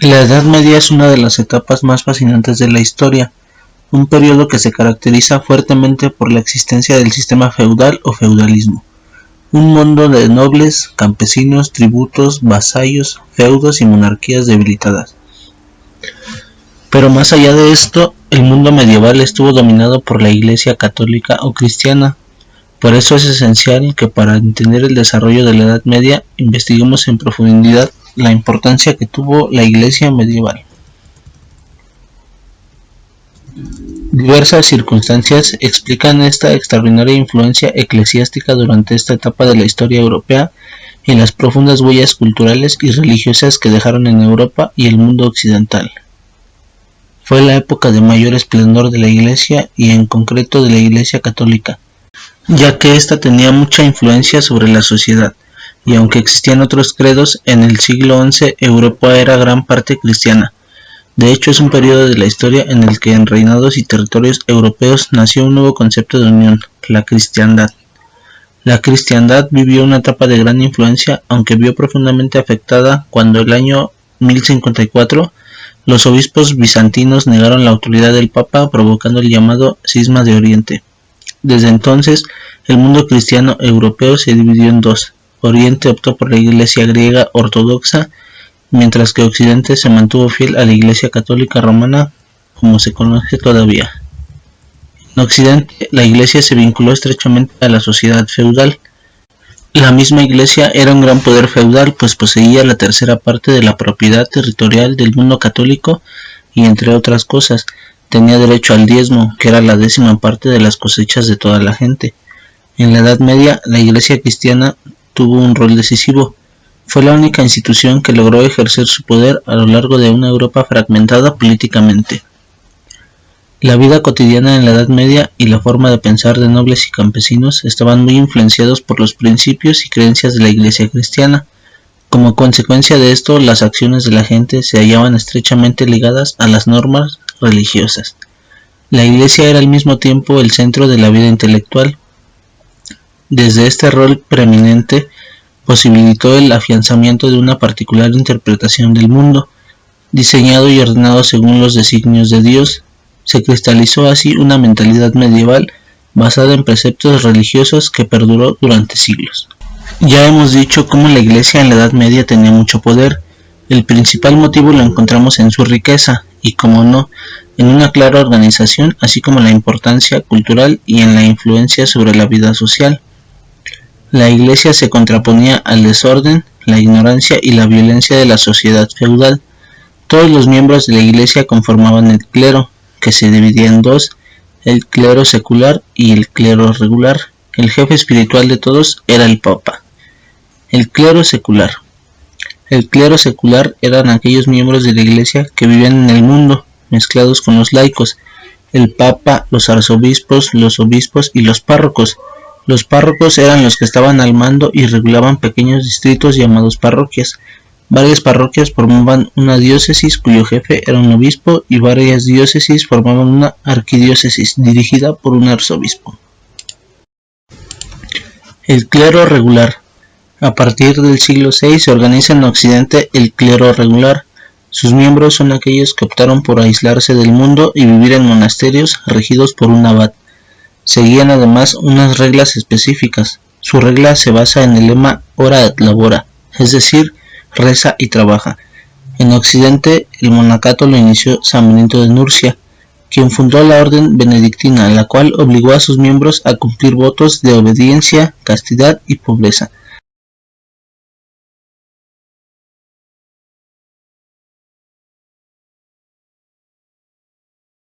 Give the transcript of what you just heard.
La Edad Media es una de las etapas más fascinantes de la historia, un periodo que se caracteriza fuertemente por la existencia del sistema feudal o feudalismo, un mundo de nobles, campesinos, tributos, vasallos, feudos y monarquías debilitadas. Pero más allá de esto, el mundo medieval estuvo dominado por la Iglesia católica o cristiana. Por eso es esencial que para entender el desarrollo de la Edad Media investiguemos en profundidad la importancia que tuvo la Iglesia medieval. Diversas circunstancias explican esta extraordinaria influencia eclesiástica durante esta etapa de la historia europea y las profundas huellas culturales y religiosas que dejaron en Europa y el mundo occidental. Fue la época de mayor esplendor de la Iglesia y en concreto de la Iglesia católica, ya que ésta tenía mucha influencia sobre la sociedad, y aunque existían otros credos, en el siglo XI Europa era gran parte cristiana. De hecho, es un periodo de la historia en el que en reinados y territorios europeos nació un nuevo concepto de unión, la cristiandad. La cristiandad vivió una etapa de gran influencia, aunque vio profundamente afectada cuando el año 1054 los obispos bizantinos negaron la autoridad del Papa, provocando el llamado Cisma de Oriente. Desde entonces, el mundo cristiano europeo se dividió en dos. Oriente optó por la Iglesia griega ortodoxa, mientras que Occidente se mantuvo fiel a la Iglesia católica romana, como se conoce todavía. En Occidente, la Iglesia se vinculó estrechamente a la sociedad feudal. La misma Iglesia era un gran poder feudal, pues poseía la tercera parte de la propiedad territorial del mundo católico y, entre otras cosas, tenía derecho al diezmo, que era la 10ª parte de las cosechas de toda la gente. En la Edad Media, la Iglesia cristiana tuvo un rol decisivo. Fue la única institución que logró ejercer su poder a lo largo de una Europa fragmentada políticamente. La vida cotidiana en la Edad Media y la forma de pensar de nobles y campesinos estaban muy influenciados por los principios y creencias de la Iglesia cristiana. Como consecuencia de esto, las acciones de la gente se hallaban estrechamente ligadas a las normas religiosas. La Iglesia era al mismo tiempo el centro de la vida intelectual. Desde este rol preeminente, posibilitó el afianzamiento de una particular interpretación del mundo, diseñado y ordenado según los designios de Dios. Se cristalizó así una mentalidad medieval basada en preceptos religiosos que perduró durante siglos. Ya hemos dicho cómo la Iglesia en la Edad Media tenía mucho poder. El principal motivo lo encontramos en su riqueza y, como no, en una clara organización, así como la importancia cultural y en la influencia sobre la vida social. La Iglesia se contraponía al desorden, la ignorancia y la violencia de la sociedad feudal. Todos los miembros de la Iglesia conformaban el clero, que se dividía en dos, el clero secular y el clero regular. El jefe espiritual de todos era el Papa. El clero secular. El clero secular eran aquellos miembros de la Iglesia que vivían en el mundo, mezclados con los laicos, el Papa, los arzobispos, los obispos y los párrocos. Los párrocos eran los que estaban al mando y regulaban pequeños distritos llamados parroquias. Varias parroquias formaban una diócesis cuyo jefe era un obispo y varias diócesis formaban una arquidiócesis dirigida por un arzobispo. El clero regular. A partir del siglo VI se organiza en Occidente el clero regular. Sus miembros son aquellos que optaron por aislarse del mundo y vivir en monasterios regidos por un abad. Seguían además unas reglas específicas. Su regla se basa en el lema ora et labora, es decir, reza y trabaja. En Occidente, el monacato lo inició San Benito de Nursia, quien fundó la orden benedictina, la cual obligó a sus miembros a cumplir votos de obediencia, castidad y pobreza.